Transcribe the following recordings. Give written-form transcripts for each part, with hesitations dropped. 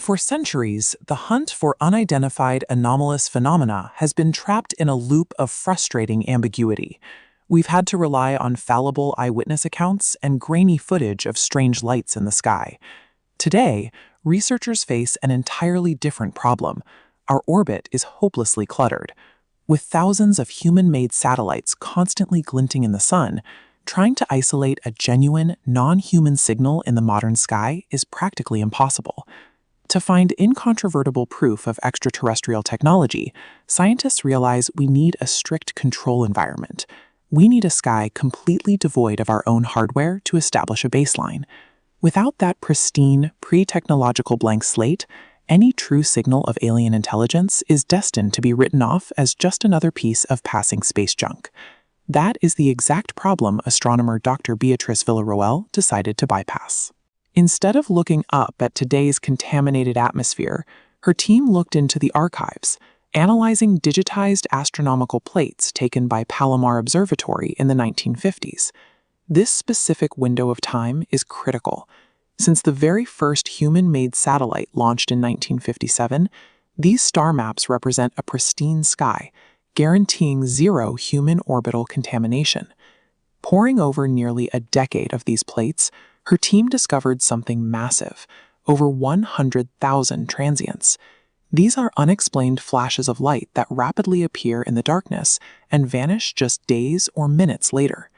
For centuries, the hunt for unidentified anomalous phenomena has been trapped in a loop of frustrating ambiguity. We've had to rely on fallible eyewitness accounts and grainy footage of strange lights in the sky. Today, researchers face an entirely different problem. Our orbit is hopelessly cluttered. With thousands of human-made satellites constantly glinting in the sun, trying to isolate a genuine, non-human signal in the modern sky is practically impossible. To find incontrovertible proof of extraterrestrial technology, scientists realize we need a strict control environment. We need a sky completely devoid of our own hardware to establish a baseline. Without that pristine, pre-technological blank slate, any true signal of alien intelligence is destined to be written off as just another piece of passing space junk. That is the exact problem astronomer Dr. Beatrice Villarroel decided to bypass. Instead of looking up at today's contaminated atmosphere, her team looked into the archives, analyzing digitized astronomical plates taken by Palomar Observatory in the 1950s. This specific window of time is critical. Since the very first human-made satellite launched in 1957, these star maps represent a pristine sky, guaranteeing zero human orbital contamination. Poring over nearly a decade of these plates, her team discovered something massive: over 100,000 transients. These are unexplained flashes of light that rapidly appear in the darkness and vanish just days or minutes later.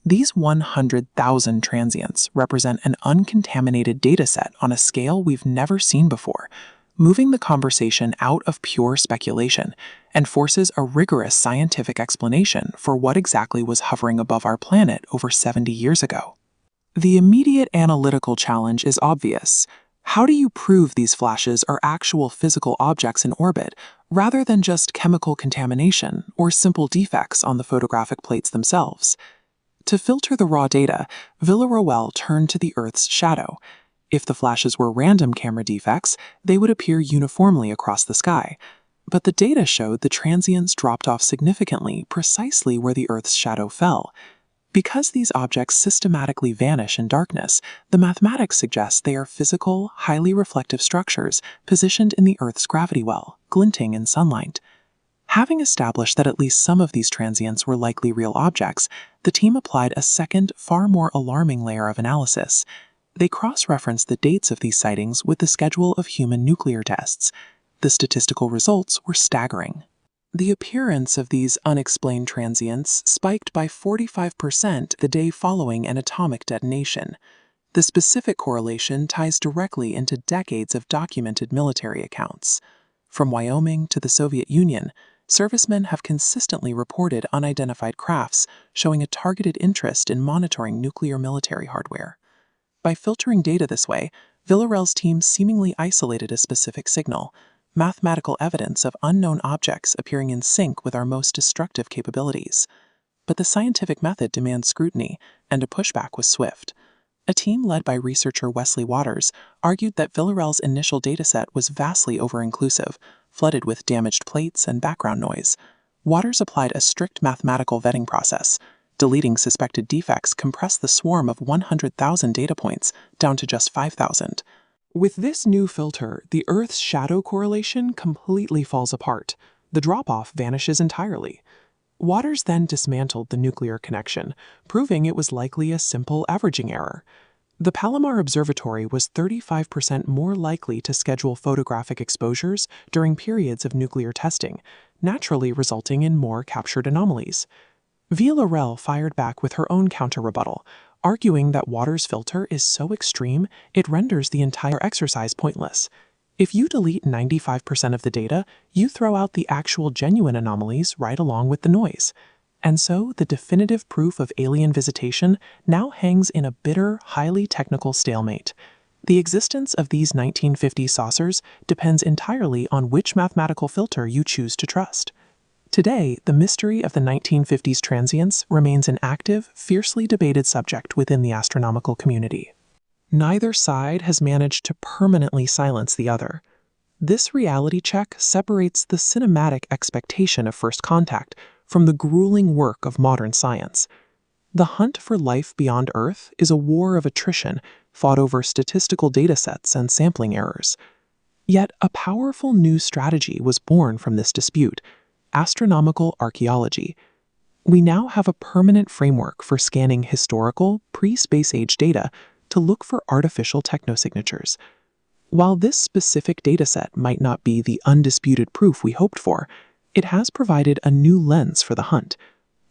These 100,000 transients represent an uncontaminated dataset on a scale we've never seen before, moving the conversation out of pure speculation and forces a rigorous scientific explanation for what exactly was hovering above our planet over 70 years ago. The immediate analytical challenge is obvious. How do you prove these flashes are actual physical objects in orbit, rather than just chemical contamination or simple defects on the photographic plates themselves? To filter the raw data, Villarroel turned to the Earth's shadow. If the flashes were random camera defects, they would appear uniformly across the sky. But the data showed the transients dropped off significantly precisely where the Earth's shadow fell. Because these objects systematically vanish in darkness, the mathematics suggests they are physical, highly reflective structures positioned in the Earth's gravity well, glinting in sunlight. Having established that at least some of these transients were likely real objects, the team applied a second, far more alarming layer of analysis. They cross-referenced the dates of these sightings with the schedule of human nuclear tests. The statistical results were staggering. The appearance of these unexplained transients spiked by 45% the day following an atomic detonation. The specific correlation ties directly into decades of documented military accounts. From Wyoming to the Soviet Union, servicemen have consistently reported unidentified crafts showing a targeted interest in monitoring nuclear military hardware. By filtering data this way, Villarroel's team seemingly isolated a specific signal: mathematical evidence of unknown objects appearing in sync with our most destructive capabilities. But the scientific method demands scrutiny, and a pushback was swift. A team led by researcher Wesley Waters argued that Villarroel's initial dataset was vastly over-inclusive, flooded with damaged plates and background noise. Waters applied a strict mathematical vetting process. Deleting suspected defects compressed the swarm of 100,000 data points down to just 5,000. With this new filter, the Earth's shadow correlation completely falls apart. The drop-off vanishes entirely. Waters then dismantled the nuclear connection, proving it was likely a simple averaging error. The Palomar Observatory was 35% more likely to schedule photographic exposures during periods of nuclear testing, naturally resulting in more captured anomalies. Villarroel fired back with her own counter-rebuttal, arguing that Waters' filter is so extreme it renders the entire exercise pointless. If you delete 95% of the data, you throw out the actual genuine anomalies right along with the noise. And so the definitive proof of alien visitation now hangs in a bitter, highly technical stalemate. The existence of these 1950 saucers depends entirely on which mathematical filter you choose to trust. Today, the mystery of the 1950s transients remains an active, fiercely debated subject within the astronomical community. Neither side has managed to permanently silence the other. This reality check separates the cinematic expectation of first contact from the grueling work of modern science. The hunt for life beyond Earth is a war of attrition fought over statistical datasets and sampling errors. Yet a powerful new strategy was born from this dispute: astronomical archaeology. We now have a permanent framework for scanning historical, pre-space age data to look for artificial technosignatures. While this specific dataset might not be the undisputed proof we hoped for, it has provided a new lens for the hunt.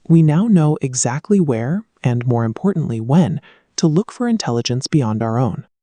We now know exactly where, and more importantly when, to look for intelligence beyond our own.